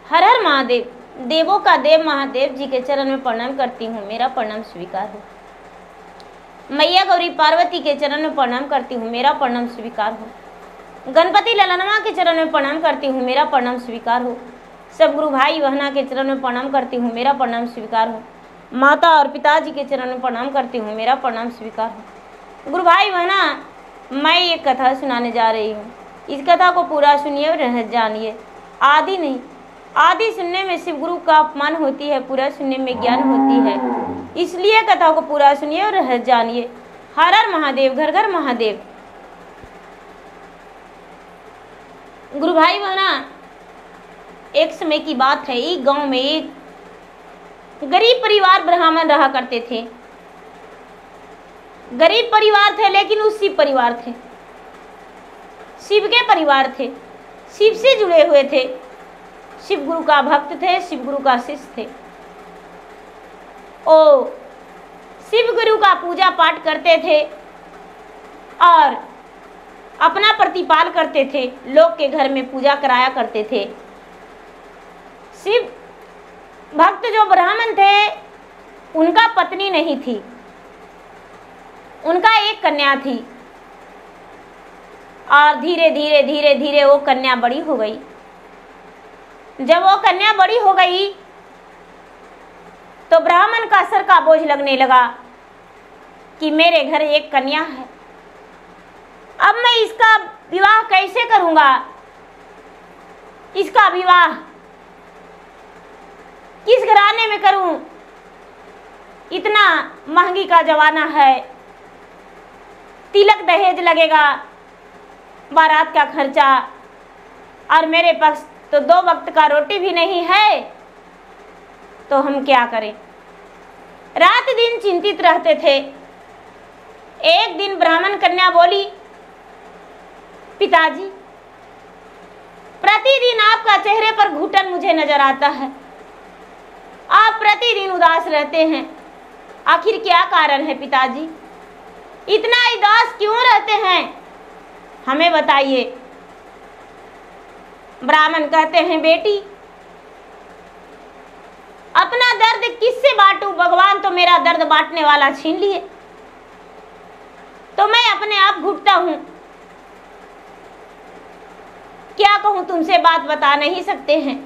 हर हर महादेव, देवों का देव महादेव जी के चरण में प्रणाम करती हूँ, मेरा प्रणाम स्वीकार हो। मैया गौरी पार्वती के चरण में प्रणाम करती हूँ, मेरा प्रणाम स्वीकार हो। गणपति ललनमा के चरण में प्रणाम करती हूँ, मेरा प्रणाम स्वीकार हो। सब गुरु भाई बहना के चरण में प्रणाम करती हूँ, मेरा प्रणाम स्वीकार हो। माता और पिताजी के चरण में प्रणाम करती हूँ, मेरा प्रणाम स्वीकार हो। गुरु भाई बहना, मैं एक कथा सुनाने जा रही हूँ। इस कथा को पूरा सुनिए और रह जानिए। आदि नहीं, आदि सुनने में शिव गुरु का अपमान होती है, पूरा सुनने में ज्ञान होती है। इसलिए कथा को पूरा सुनिए और रह जानिए। हर हर महादेव, घर घर महादेव। गुरु भाई बहना, एक समय की बात है, एक गांव में एक गरीब परिवार ब्राह्मण रहा करते थे। गरीब परिवार थे लेकिन वो शिव परिवार थे, शिव के परिवार थे, शिव से जुड़े हुए थे, शिव गुरु का भक्त थे, शिव गुरु का शिष्य थे। ओ शिव गुरु का पूजा पाठ करते थे और अपना प्रतिपाल करते थे, लोग के घर में पूजा कराया करते थे। शिव भक्त जो ब्राह्मण थे, उनका पत्नी नहीं थी, उनका एक कन्या थी। और धीरे धीरे धीरे धीरे वो कन्या बड़ी हो गई। जब वो कन्या बड़ी हो गई तो ब्राह्मण का सर का बोझ लगने लगा कि मेरे घर एक कन्या है, अब मैं इसका विवाह कैसे करूंगा, इसका विवाह किस घराने में करूं, इतना महंगी का जमाना है, तिलक दहेज लगेगा, बारात का खर्चा, और मेरे पास तो 2 वक्त का रोटी भी नहीं है, तो हम क्या करें। रात दिन चिंतित रहते थे। एक दिन ब्राह्मण कन्या बोली, पिताजी प्रतिदिन आपका चेहरे पर घुटन मुझे नजर आता है, आप प्रतिदिन उदास रहते हैं, आखिर क्या कारण है पिताजी, इतना उदास क्यों रहते हैं, हमें बताइए। ब्राह्मण कहते हैं, बेटी अपना दर्द किससे बांटूं, भगवान तो मेरा दर्द बांटने वाला छीन लिए, तो मैं अपने आप घुटता हूं, क्या कहूं तुमसे, बात बता नहीं सकते हैं।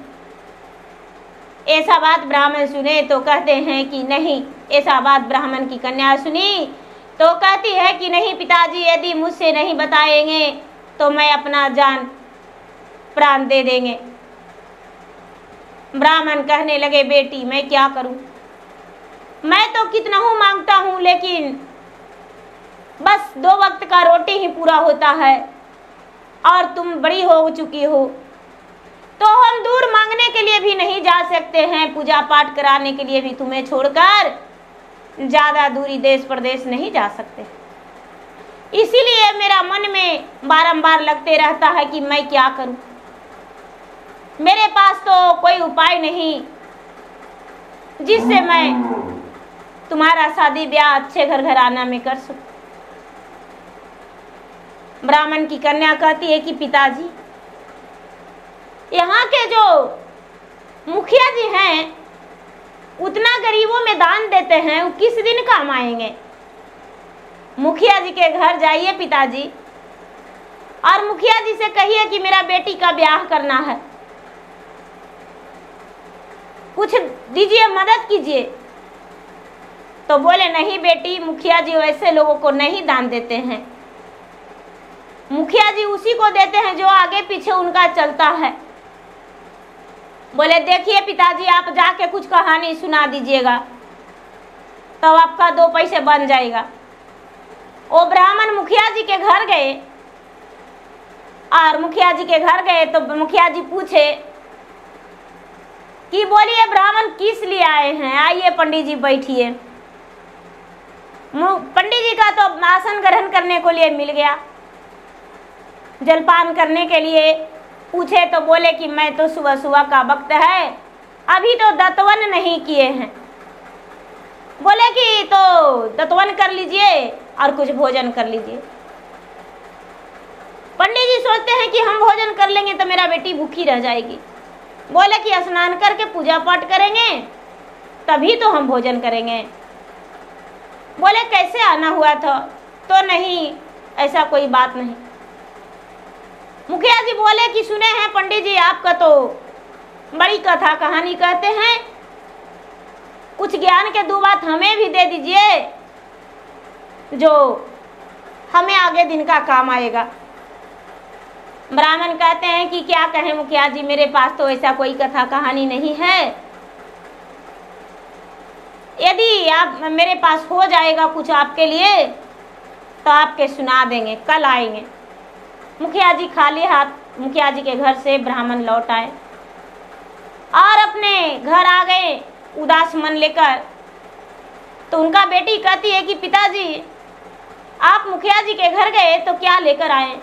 ऐसा बात ब्राह्मण सुने तो कहते हैं कि नहीं, ऐसा बात ब्राह्मण की कन्या सुनी तो कहती है कि नहीं पिताजी, यदि मुझसे नहीं बताएंगे तो मैं अपना जान प्राण दे देंगे। ब्राह्मण कहने लगे, बेटी मैं क्या करूं, मैं तो कितना हूं मांगता हूं, लेकिन बस 2 वक्त का रोटी ही पूरा होता है, और तुम बड़ी हो चुकी हो, तो हम दूर मांगने के लिए भी नहीं जा सकते हैं, पूजा पाठ कराने के लिए भी तुम्हें छोड़कर ज्यादा दूरी देश प्रदेश नहीं जा सकते। इसीलिए मेरा मन में बारंबार लगते रहता है कि मैं क्या करूं, मेरे पास तो कोई उपाय नहीं जिससे मैं तुम्हारा शादी ब्याह अच्छे घराना में कर सकूं। ब्राह्मण की कन्या कहती है कि पिताजी, यहाँ के जो मुखिया जी हैं उतना गरीबों में दान देते हैं, वो किस दिन काम आएंगे। मुखिया जी के घर जाइए पिताजी, और मुखिया जी से कहिए कि मेरा बेटी का ब्याह करना है, कुछ दीजिए, मदद कीजिए। तो बोले, नहीं बेटी, मुखिया जी वैसे लोगों को नहीं दान देते हैं, मुखिया जी उसी को देते हैं जो आगे पीछे उनका चलता है। बोले, देखिए पिताजी, आप जाके कुछ कहानी सुना दीजिएगा तो आपका 2 पैसे बन जाएगा। वो ब्राह्मण मुखिया जी के घर गए, और मुखिया जी के घर गए तो मुखिया जी पूछे कि बोलिए ब्राह्मण किस लिए आए हैं, आइए पंडित जी बैठिए। पंडित जी का तो आसन ग्रहण करने को लिए मिल गया, जलपान करने के लिए पूछे तो बोले कि मैं तो सुबह सुबह का वक्त है, अभी तो दतवन नहीं किए हैं। बोले कि तो दतवन कर लीजिए और कुछ भोजन कर लीजिए। पंडित जी सोचते हैं कि हम भोजन कर लेंगे तो मेरा बेटी भूखी रह जाएगी, बोले कि स्नान करके पूजा पाठ करेंगे तभी तो हम भोजन करेंगे। बोले कैसे आना हुआ था? तो नहीं, ऐसा कोई बात नहीं। मुखिया जी बोले कि सुने हैं पंडित जी आपका तो बड़ी कथा कहानी कहते हैं, कुछ ज्ञान के 2 बात हमें भी दे दीजिए जो हमें आगे दिन का काम आएगा। ब्राह्मण कहते हैं कि क्या कहें मुखिया जी, मेरे पास तो ऐसा कोई कथा कहानी नहीं है, यदि आप मेरे पास हो जाएगा कुछ आपके लिए तो आपके सुना देंगे, कल आएंगे। मुखिया जी खाली हाथ मुखिया जी के घर से ब्राह्मण लौट आए और अपने घर आ गए उदास मन लेकर। तो उनका बेटी कहती है कि पिताजी आप मुखिया जी के घर गए तो क्या लेकर आए?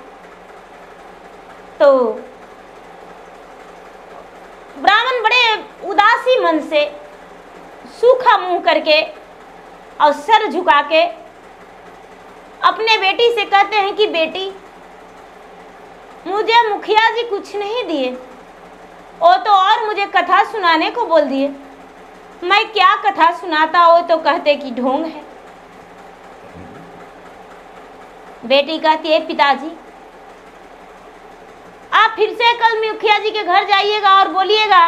तो ब्राह्मण बड़े उदासी मन से सूखा मुंह करके और सर झुका के अपने बेटी से कहते हैं कि बेटी मुझे मुखिया जी कुछ नहीं दिए, वो तो और मुझे कथा सुनाने को बोल दिए। मैं क्या कथा सुनाता, वो तो कहते कि ढोंग है। बेटी कहती है पिताजी आप फिर से कल मुखिया जी के घर जाइएगा और बोलिएगा,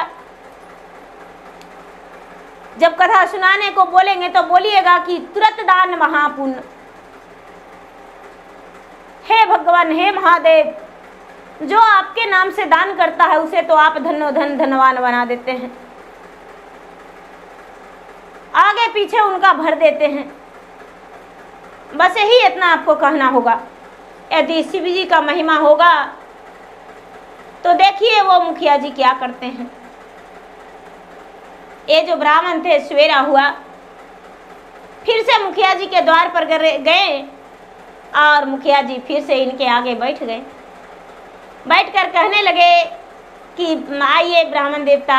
जब कथा सुनाने को बोलेंगे तो बोलिएगा कि तुरंत दान महापुण्य। हे भगवान, हे महादेव, जो आपके नाम से दान करता है उसे तो आप धनोधन धनवान बना देते हैं, आगे पीछे उनका भर देते हैं। बस यही इतना आपको कहना होगा। यदि शिव जी का महिमा होगा तो देखिए वो मुखिया जी क्या करते हैं। ये जो ब्राह्मण थे सवेरा हुआ, फिर से मुखिया जी के द्वार पर गए और मुखिया जी फिर से इनके आगे बैठ गए। बैठकर कहने लगे कि आइए ब्राह्मण देवता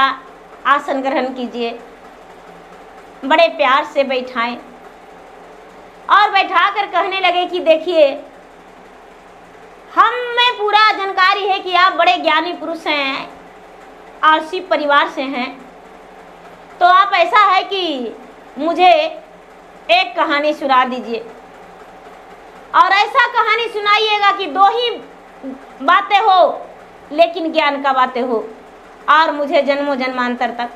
आसन ग्रहण कीजिए। बड़े प्यार से बैठाएं और बैठाकर कहने लगे कि देखिए हमें पूरा जानकारी है कि आप बड़े ज्ञानी पुरुष हैं और शिव परिवार से हैं, तो आप ऐसा है कि मुझे एक कहानी सुना दीजिए और ऐसा कहानी सुनाइएगा कि 2 ही बातें हो लेकिन ज्ञान का बातें हो और मुझे जन्मों जन्मांतर तक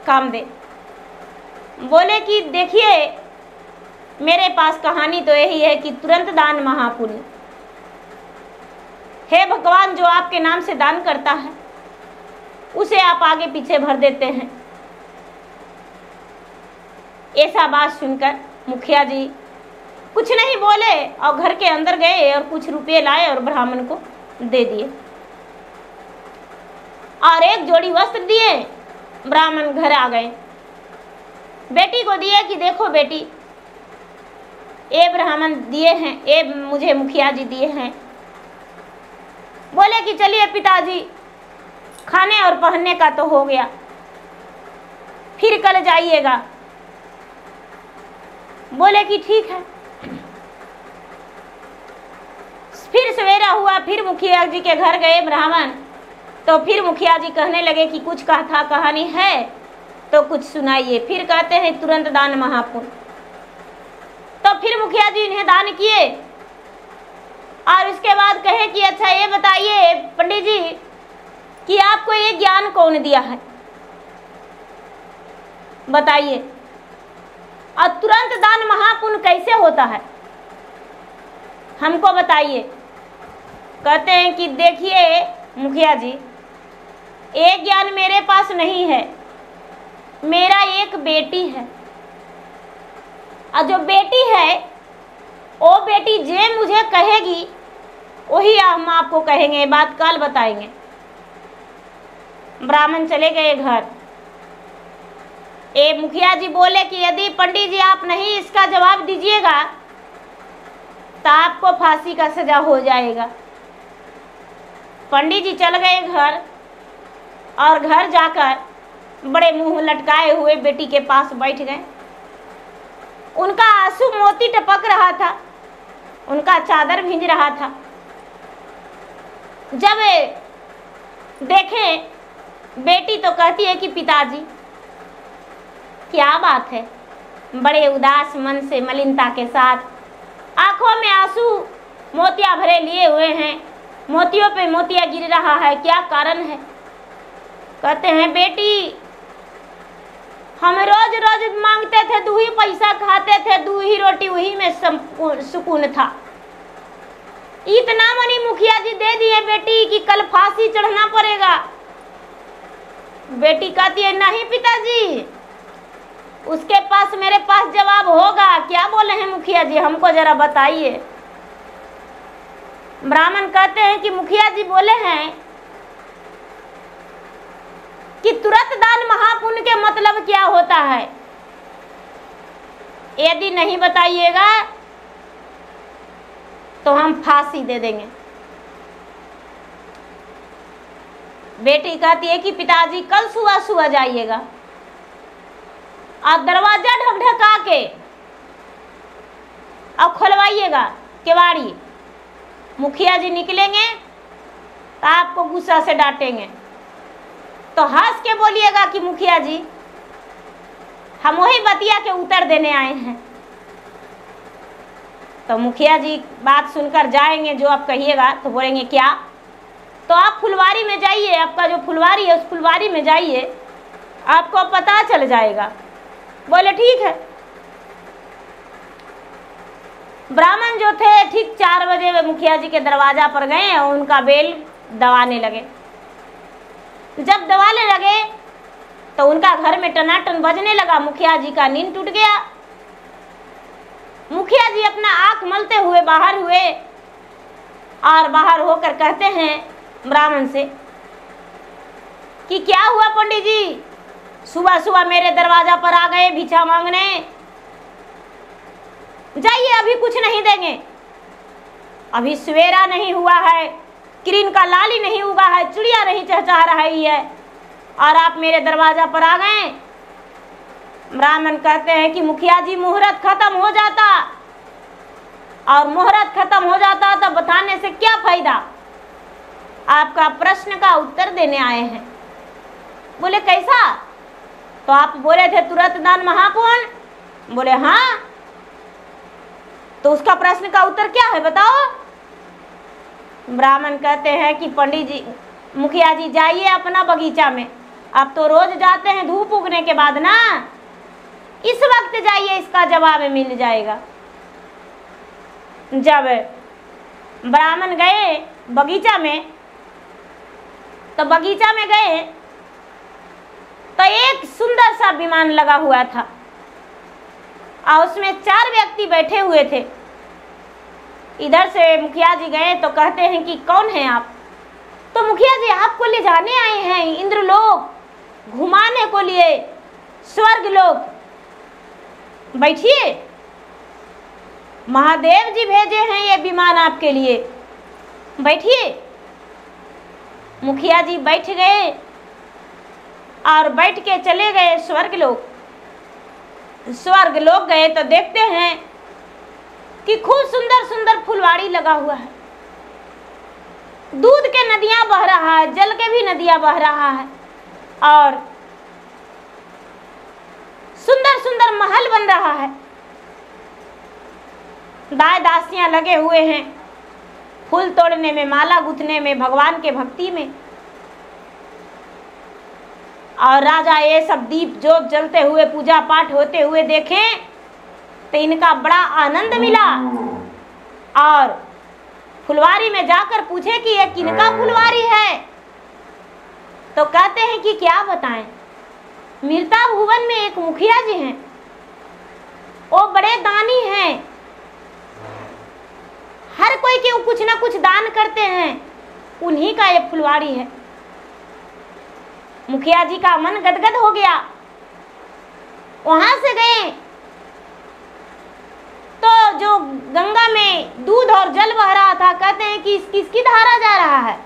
काम दे। बोले कि देखिए मेरे पास कहानी तो यही है कि तुरंत दान महापुण्य। हे भगवान, जो आपके नाम से दान करता है उसे आप आगे पीछे भर देते हैं। ऐसा बात सुनकर मुखिया जी कुछ नहीं बोले और घर के अंदर गए और कुछ रुपये लाए और ब्राह्मण को दे दिए और एक जोड़ी वस्त्र दिए। ब्राह्मण घर आ गए, बेटी को दिए कि देखो बेटी, ये ब्राह्मण दिए हैं, ये मुझे मुखिया जी दिए हैं। बोले कि चलिए पिताजी, खाने और पहनने का तो हो गया, फिर कल जाइएगा। बोले कि ठीक है। फिर सवेरा हुआ, फिर मुखिया जी के घर गए ब्राह्मण, तो फिर मुखिया जी कहने लगे कि कुछ कथा कहानी है तो कुछ सुनाइए। फिर कहते हैं तुरंत दान महापुण्य। तो फिर मुखिया जी इन्हें दान किए और उसके बाद कहे कि अच्छा ये बताइए पंडित जी कि आपको ये ज्ञान कौन दिया है, बताइए। और तुरंत दान महापुण्य कैसे होता है हमको बताइए। कहते हैं कि देखिए मुखिया जी, ये ज्ञान मेरे पास नहीं है, मेरा एक बेटी है और जो बेटी है वो बेटी जे मुझे कहेगी वही हम आपको कहेंगे, ये बात कल बताएंगे। ब्राह्मण चले गए घर। ये मुखिया जी बोले कि यदि पंडित जी आप नहीं इसका जवाब दीजिएगा तो आपको फांसी का सजा हो जाएगा। पंडित जी चल गए घर और घर जाकर बड़े मुंह लटकाए हुए बेटी के पास बैठ गए। उनका आंसू मोती टपक रहा था, उनका चादर भींज रहा था। जब देखें बेटी तो कहती है कि पिताजी क्या बात है, बड़े उदास मन से मलिनता के साथ आंखों में आंसू मोतिया भरे लिए हुए हैं, मोतियों पे मोतिया गिर रहा है, क्या कारण है? कहते हैं बेटी हम रोज रोज मांगते थे, 2 ही पैसा खाते थे, 2 ही रोटी, वही में सुकून था। इतना मनी मुखिया जी दे दिए बेटी कि कल फांसी चढ़ना पड़ेगा। बेटी कहती है नहीं पिताजी, उसके पास मेरे पास जवाब होगा। क्या बोले हैं मुखिया जी, हमको जरा बताइए। ब्राह्मण कहते हैं कि मुखिया जी बोले हैं कि तुरंत दान महापुण्य के मतलब क्या होता है, यदि नहीं बताइएगा तो हम फांसी दे देंगे। बेटी कहती है कि पिताजी कल सुबह सुबह जाइएगा और दरवाजा ढकढका के और खुलवाइएगा केवाड़ी। मुखिया जी निकलेंगे तो आपको गुस्सा से डांटेंगे, तो हंस के बोलिएगा कि मुखिया जी हम वही बतिया के उत्तर देने आए हैं। तो मुखिया जी बात सुनकर जाएंगे, जो आप कहिएगा। तो बोलेंगे क्या? तो आप फुलवारी में जाइए, आपका जो फुलवारी है उस फुलवारी में जाइए, आपको पता चल जाएगा। बोले ठीक है। ब्राह्मण जो थे ठीक 4 बजे वे मुखिया जी के दरवाजा पर गए और उनका बेल दबाने लगे। जब दबाने लगे तो उनका घर में टनाटन बजने लगा। मुखिया जी का नींद टूट गया। मुखिया जी अपना आंख मलते हुए बाहर हुए और बाहर होकर कहते हैं ब्राह्मण से कि क्या हुआ पंडित जी, सुबह सुबह मेरे दरवाजा पर आ गए भिक्षा मांगने। जाइए, अभी कुछ नहीं देंगे, अभी सवेरा नहीं हुआ है, किरण का लाल ही नहीं उगा है, चिड़िया नहीं चहचहा रही है और आप मेरे दरवाजा पर आ गए। ब्राह्मण कहते हैं कि मुखिया जी मुहूर्त खत्म हो जाता, और मुहूर्त खत्म हो जाता तो बताने से क्या फायदा, आपका प्रश्न का उत्तर देने आए हैं। बोले कैसा? तो आप बोले थे तुरंत दान महापुण्य। बोले हाँ। तो उसका प्रश्न का उत्तर क्या है बताओ। ब्राह्मण कहते हैं कि पंडित जी, मुखिया जी जाइए अपना बगीचा में, आप तो रोज जाते हैं धूप उगने के बाद ना, इस वक्त जाइए, इसका जवाब मिल जाएगा। जब ब्राह्मण गए बगीचा में, तो बगीचा में गए तो एक सुंदर सा विमान लगा हुआ था और उसमें 4 व्यक्ति बैठे हुए थे। इधर से मुखिया जी गए तो कहते हैं कि कौन है आप? तो मुखिया जी आपको ले जाने आए हैं इंद्रलोक, घुमाने को लिए स्वर्ग लोक, बैठिए, महादेव जी भेजे हैं ये विमान आपके लिए, बैठिए। मुखिया जी बैठ गए और बैठ के चले गए स्वर्ग लोक। स्वर्ग लोक गए तो देखते हैं कि खूब सुंदर सुंदर फुलवाड़ी लगा हुआ है, दूध के नदियां बह रहा है, जल के भी नदियां बह रहा है, और सुंदर सुंदर महल बन रहा है। दाई दासियां लगे हुए हैं फूल तोड़ने में, माला गुथने में, भगवान के भक्ति में, और राजा ये सब दीप जोत जलते हुए, पूजा पाठ होते हुए देखें तो इनका बड़ा आनंद मिला। और फुलवारी में जाकर पूछे कि ये किनका फुलवारी है? तो कहते हैं कि क्या बताएं, मिर्ता भुवन में एक मुखिया जी हैं, वो बड़े दानी हैं, हर कोई के कुछ ना कुछ दान करते हैं, उन्हीं का ये फुलवारी है। मुखिया जी का मन गदगद हो गया। वहां से गए तो जो गंगा में दूध और जल बह रहा था, कहते हैं कि किसकी धारा जा रहा है?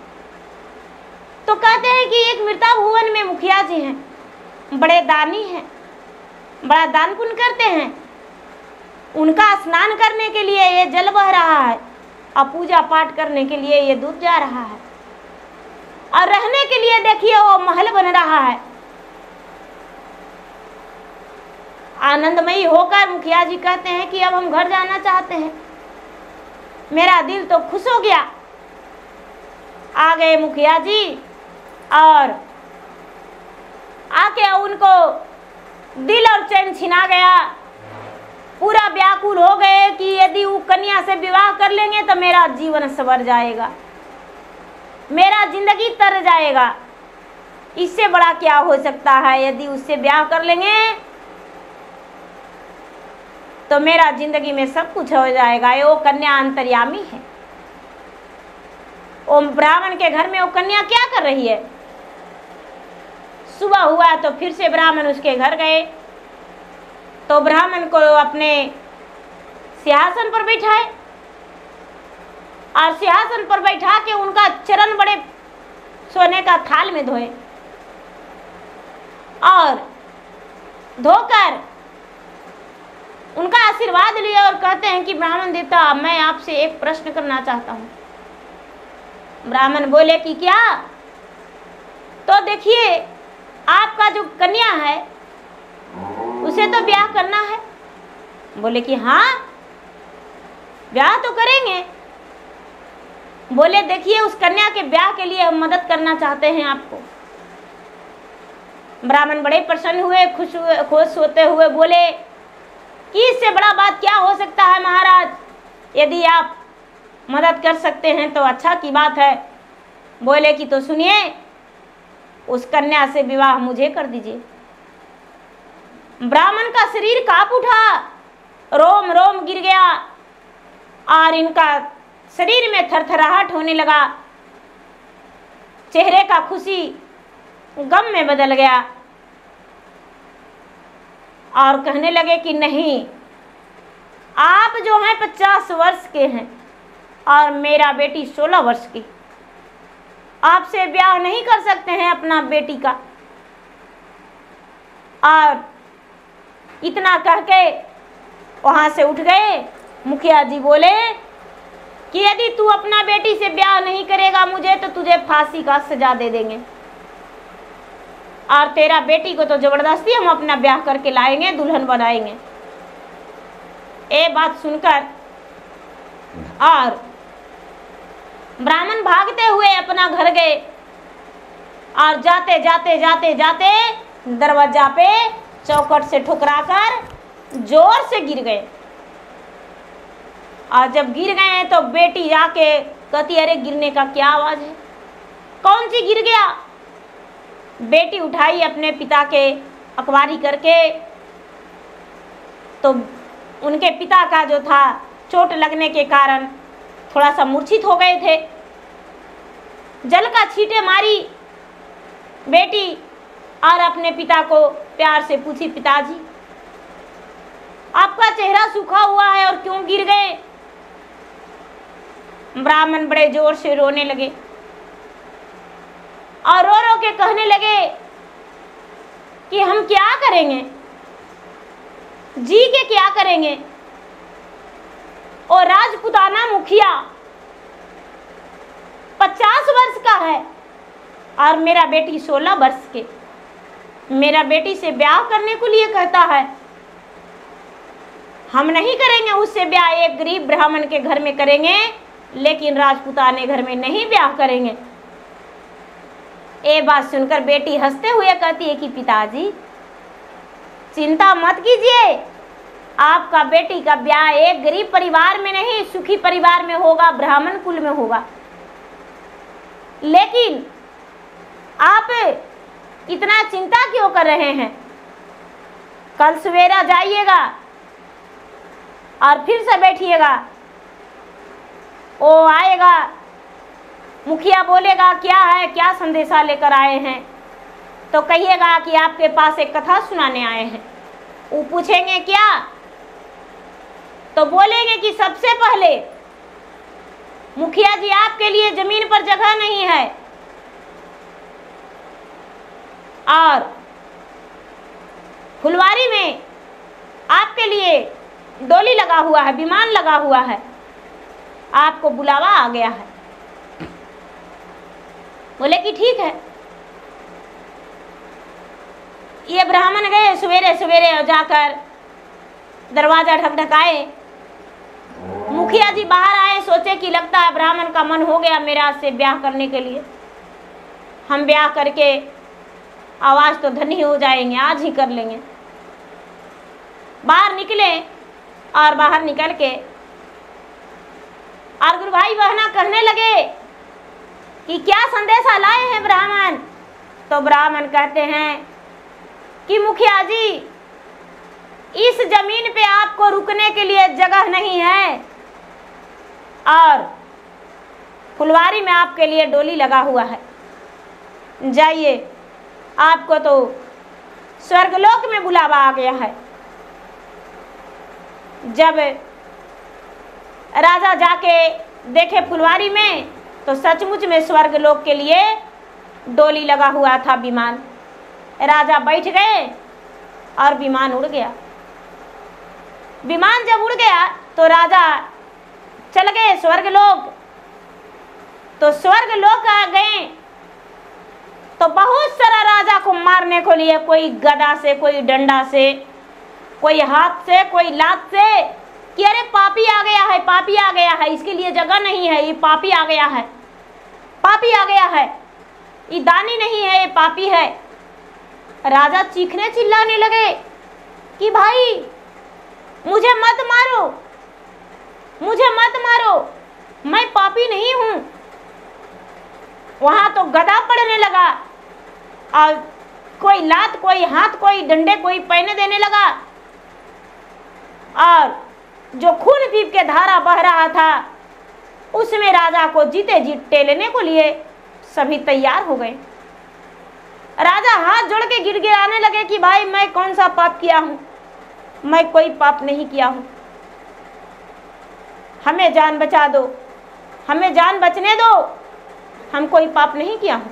तो कहते हैं कि एक मिर्ता भुवन में मुखिया जी हैं, बड़े दानी हैं, बड़ा दान पुण्य करते हैं, उनका स्नान करने के लिए ये जल बह रहा है और पूजा पाठ करने के लिए ये दूध जा रहा है। और रहने के लिए देखिए वो महल बन रहा है। आनंदमयी होकर मुखिया जी कहते हैं कि अब हम घर जाना चाहते हैं। मेरा दिल तो खुश हो गया। आ गए मुखिया जी और आके उनको दिल और चैन छिना गया। पूरा व्याकुल हो गए कि यदि वो कन्या से विवाह कर लेंगे तो मेरा जीवन संवर जाएगा, मेरा जिंदगी तर जाएगा। इससे बड़ा क्या हो सकता है, यदि उससे ब्याह कर लेंगे तो मेरा जिंदगी में सब कुछ हो जाएगा। वो कन्या अंतर्यामी है। वो ब्राह्मण के घर में वो कन्या क्या कर रही है? सुबह हुआ तो फिर से ब्राह्मण उसके घर गए तो ब्राह्मण को अपने सिंहासन पर बैठाए और सिंहासन पर बैठा के उनका चरण बड़े सोने का थाल में धोए और धोकर उनका आशीर्वाद लिया और कहते हैं कि ब्राह्मण देवता, मैं आपसे एक प्रश्न करना चाहता हूं। ब्राह्मण बोले कि क्या? तो देखिए, आपका जो कन्या है उसे तो ब्याह करना है। बोले कि हाँ, ब्याह तो करेंगे। बोले देखिए, उस कन्या के ब्याह के लिए हम मदद करना चाहते हैं आपको। ब्राह्मण बड़े प्रसन्न हुए, खुश होते हुए बोले कि इससे बड़ा बात क्या हो सकता है महाराज, यदि आप मदद कर सकते हैं तो अच्छा की बात है। बोले कि तो सुनिए, उस कन्या से विवाह मुझे कर दीजिए। ब्राह्मण का शरीर कांप उठा, रोम रोम गिर गया और इनका शरीर में थरथराहट होने लगा। चेहरे का खुशी गम में बदल गया और कहने लगे कि नहीं, आप जो हैं 50 वर्ष के हैं और मेरा बेटी 16 वर्ष की, आपसे ब्याह नहीं कर सकते हैं अपना बेटी का। और इतना कह के वहां से उठ गए। मुखिया जी बोले कि यदि तू अपना बेटी से ब्याह नहीं करेगा मुझे तो तुझे फांसी का सजा दे देंगे और तेरा बेटी को तो जबरदस्ती हम अपना ब्याह करके लाएंगे, दुल्हन बनाएंगे। ये बात सुनकर और ब्राह्मण भागते हुए अपना घर गए और जाते जाते जाते जाते दरवाजा पे चौखट से ठुकराकर जोर से गिर गए। और जब गिर गए तो बेटी जाके कहती, अरे गिरने का क्या आवाज है, कौन सी गिर गया? बेटी उठाई अपने पिता के अखबारी करके तो उनके पिता का जो था चोट लगने के कारण थोड़ा सा मूर्छित हो गए थे। जल का छींटे मारी बेटी और अपने पिता को प्यार से पूछी, पिताजी आपका चेहरा सूखा हुआ है और क्यों गिर गए? ब्राह्मण बड़े जोर से रोने लगे और रो रो के कहने लगे कि हम क्या करेंगे, जी के क्या करेंगे? और राजपुताना मुखिया 50 वर्ष का है और मेरा बेटी 16 वर्ष के, मेरा बेटी से ब्याह करने को लिए कहता है। हम नहीं करेंगे उससे ब्याह, एक गरीब ब्राह्मण के घर में करेंगे, लेकिन राजपुताने घर में नहीं ब्याह करेंगे। ये बात सुनकर बेटी हंसते हुए कहती है कि पिताजी चिंता मत कीजिए, आपका बेटी का ब्याह एक गरीब परिवार में नहीं सुखी परिवार में होगा, ब्राह्मण कुल में होगा। लेकिन आप इतना चिंता क्यों कर रहे हैं? कल सवेरा जाइएगा और फिर से बैठिएगा, वो आएगा, मुखिया बोलेगा क्या है, क्या संदेशा लेकर आए हैं? तो कहिएगा कि आपके पास एक कथा सुनाने आए हैं। वो पूछेंगे क्या, तो बोलेंगे कि सबसे पहले मुखिया जी आपके लिए जमीन पर जगह नहीं है और फुलवारी में आपके लिए डोली लगा हुआ है, विमान लगा हुआ है, आपको बुलावा आ गया है। बोले कि ठीक है। ये ब्राह्मण गए सवेरे सवेरे जाकर दरवाजा ढकढकाए। मुखिया जी बाहर आए, सोचे कि लगता है ब्राह्मण का मन हो गया मेरा से ब्याह करने के लिए, हम ब्याह करके आवाज तो धनी हो जाएंगे, आज ही कर लेंगे। बाहर निकले और बाहर निकल के और गुरु भाई बहना कहने लगे कि क्या संदेशा लाए हैं ब्राह्मण। तो ब्राह्मण कहते हैं कि मुखिया जी इस जमीन पे आपको रुकने के लिए जगह नहीं है और फुलवारी में आपके लिए डोली लगा हुआ है, जाइए, आपको तो स्वर्गलोक में बुलावा आ गया है। जब राजा जाके देखे फुलवारी में तो सचमुच में स्वर्गलोक के लिए डोली लगा हुआ था विमान। राजा बैठ गए और विमान उड़ गया। विमान जब उड़ गया तो राजा चल गए स्वर्गलोक। तो स्वर्गलोक आ गए तो बहुत सारा राजा को मारने को लिए, कोई गदा से, कोई डंडा से, कोई हाथ से, कोई लात से, कि अरे पापी आ गया है, पापी आ गया है, इसके लिए जगह नहीं है, ये पापी आ गया है, पापी आ गया है, ये दानी नहीं है, ये पापी है। राजा चीखने चिल्लाने लगे कि भाई मुझे मत मारो, मुझे मत मारो, मैं पापी नहीं हूं। वहां तो गदा पड़ने लगा और कोई लात, कोई हाथ, कोई डंडे, कोई पैने देने लगा और जो खून पीप के धारा बह रहा था उसमें राजा को जीते जी टेलने को लिए सभी तैयार हो गए। राजा हाथ जोड़ के गिड़गिड़ाने लगे कि भाई मैं कौन सा पाप किया हूं, मैं कोई पाप नहीं किया हूं, हमें जान बचा दो, हमें जान बचने दो, हम कोई पाप नहीं किया हूं।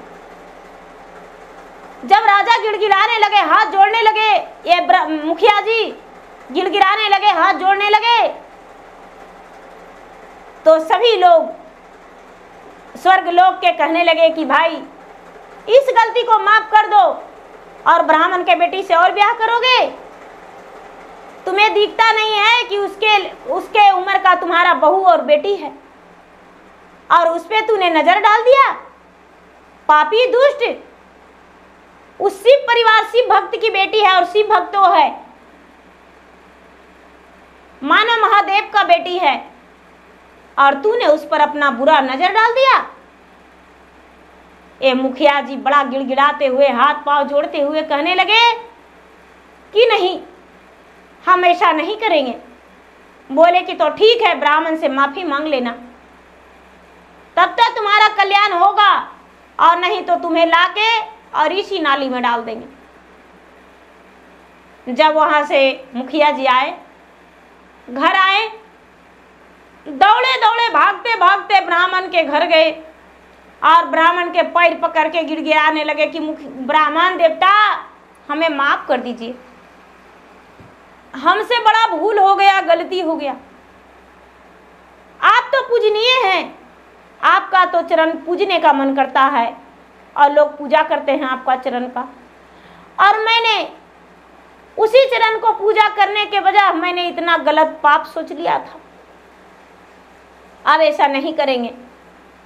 जब राजा गिड़गिड़ाने लगे, हाथ जोड़ने लगे, ये मुखिया जी गिड़गिड़ाने लगे, हाथ जोड़ने लगे, तो सभी लोग स्वर्गलोक के कहने लगे कि भाई इस गलती को माफ कर दो और ब्राह्मण के बेटी से और ब्याह करोगे। तुम्हें दिखता नहीं है कि उसके उम्र का तुम्हारा बहू और बेटी है और उस पे तूने नजर डाल दिया। पापी दुष्ट, उस शिव परिवार, शिव भक्त की बेटी है और शिव भक्त वो है, मानव महादेव का बेटी है और तूने उस पर अपना बुरा नजर डाल दिया। ये मुखिया जी बड़ा गिड़गिड़ाते हुए, हाथ पांव जोड़ते हुए कहने लगे कि नहीं, हम ऐसा नहीं करेंगे। बोले कि तो ठीक है, ब्राह्मण से माफी मांग लेना, तब तक तुम्हारा कल्याण होगा, और नहीं तो तुम्हें लाके और इसी नाली में डाल देंगे। जब वहां से मुखिया जी आए, घर आए, दौड़े दौड़े भागते भागते ब्राह्मण के घर गए और ब्राह्मण के पैर पकड़ के गिड़गिड़ाने लगे कि ब्राह्मण देवता हमें माफ कर दीजिए, हमसे बड़ा भूल हो गया, गलती हो गया। आप तो पूजनीय हैं, आपका तो चरण पूजने का मन करता है और लोग पूजा करते हैं आपका चरण का, और मैंने उसी चरण को पूजा करने के बजाय मैंने इतना गलत पाप सोच लिया था। अब ऐसा नहीं करेंगे,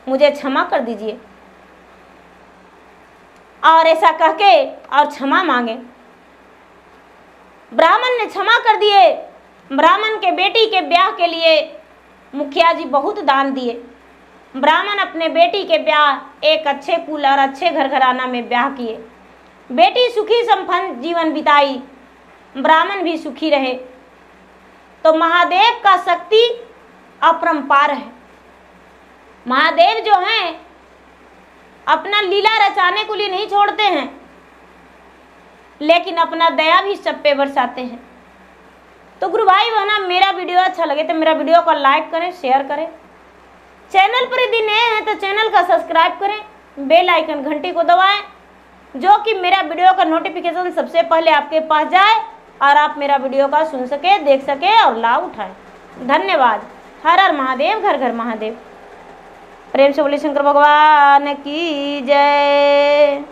मुझे क्षमा कर दीजिए। और ऐसा कह के और क्षमा मांगे। ब्राह्मण ने क्षमा कर दिए। ब्राह्मण के बेटी के ब्याह के लिए मुखिया जी बहुत दान दिए। ब्राह्मण अपने बेटी के ब्याह एक अच्छे कुल और अच्छे घर घराना में ब्याह किए। बेटी सुखी संपन्न जीवन बिताई, ब्राह्मण भी सुखी रहे। तो महादेव का शक्ति अपरंपार है। महादेव जो हैं अपना लीला रचाने के लिए नहीं छोड़ते हैं, लेकिन अपना दया भी सब पे बरसाते हैं। तो गुरु भाई बहना, मेरा वीडियो अच्छा लगे तो मेरा वीडियो को लाइक करें, शेयर करें। चैनल पर यदि नए हैं तो चैनल का सब्सक्राइब करें, बेल आइकन घंटी को दबाएं, जो कि मेरा वीडियो का नोटिफिकेशन सबसे पहले आपके पास जाए और आप मेरा वीडियो का सुन सके, देख सके और लाभ उठाएं। धन्यवाद। हर हर महादेव, घर घर महादेव। प्रेम से बोले शंकर भगवान की जय।